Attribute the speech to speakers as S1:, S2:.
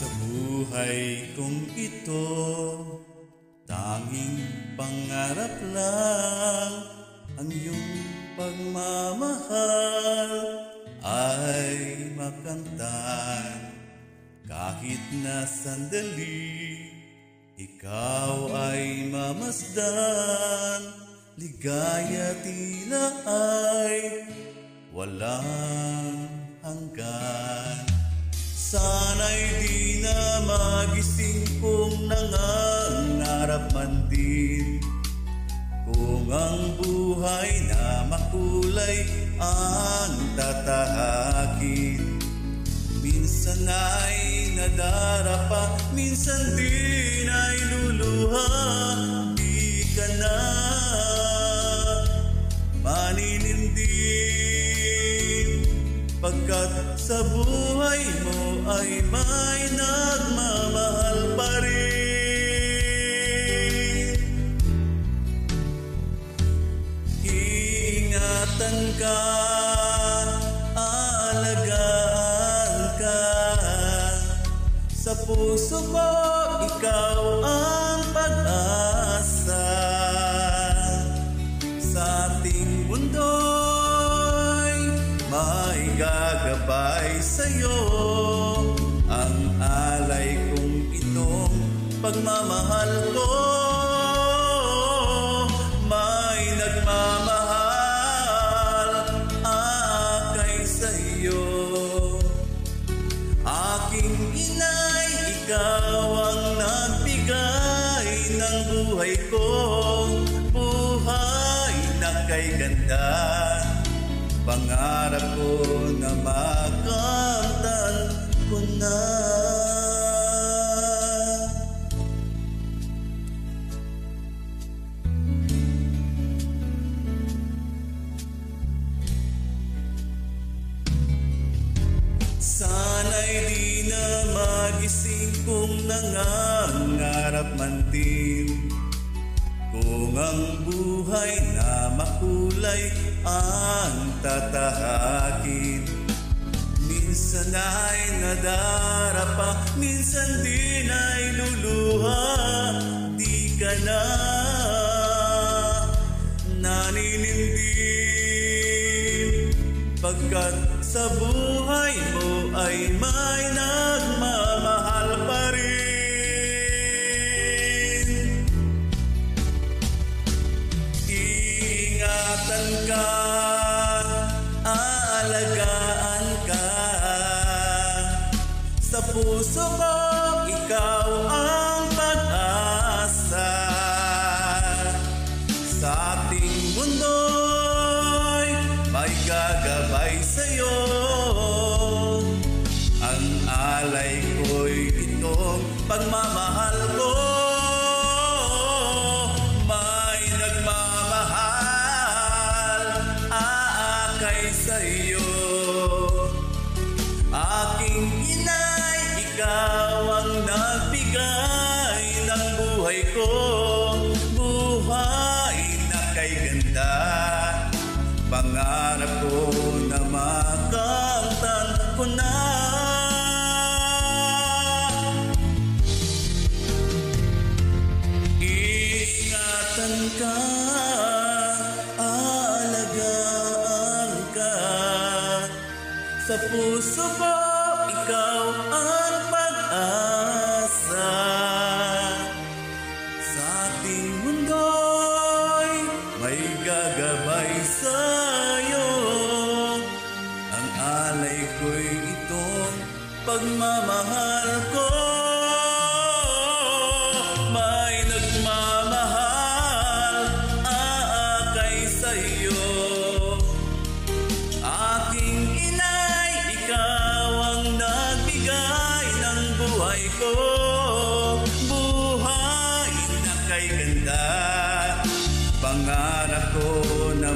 S1: Sa buhay kong ito, tanging pangarap lang ang iyong pagmamahal ay makamtan. Kahit na sandali, ikaw ay mamasdan. Ligaya tila ay walang hanggan. Sana'y di na magising kung nangangarap man din, kung ang buhay na makulay ang tatahakin. Minsan ay nadarapa, minsan din ay luluha. Di ka na maninindin, pagkat sa buhay mo ay may nagmamahal pa rin. Iingatan ka, aalagaan ka. Sa puso ko, ikaw ang pag-asa. Sa ating mundo'y may gagabay sa'yo. Ang alay kong itong pagmamahal ko, may nagmamahal akay sa'yo. Aking inay, ikaw ang nagbigay ng buhay ko. Buhay na kay ganda, pangarap ko na makamtan ko na. Sana'y di na magising kung nangangarap man din, kung ang buhay na makulay ang tatahakin. Minsan ay nadarapa, minsan din ay luluha. Di ka na naninindin, pagkat sa buhay mo ay may nagmamahal pa rin. Iingatan ka, aalagaan ka. Sa puso ko, ikaw ang pag-asa. Sa ating mundo'y may gagabay sa'yo. Ang alay ko'y itong pagmamahal ko, may nagmamahal aakay sa'yo. Aking inay, ikaw ang nagbigay ng buhay ko. Buhay na kay ganda, pangarap ko na makamtan ko na. Iingatan ka, aalagaan ka. Sa puso ko, ikaw ang pag-asa. Sa ating mundo'y may gagabay sa'yo. Ang alay ko'y itong pagmamahal ko, may nagmamahal aakay sa'yo. Aking inay, ikaw ang nagbigay ng buhay ko. Buhay na kay ganda, pangarap ko na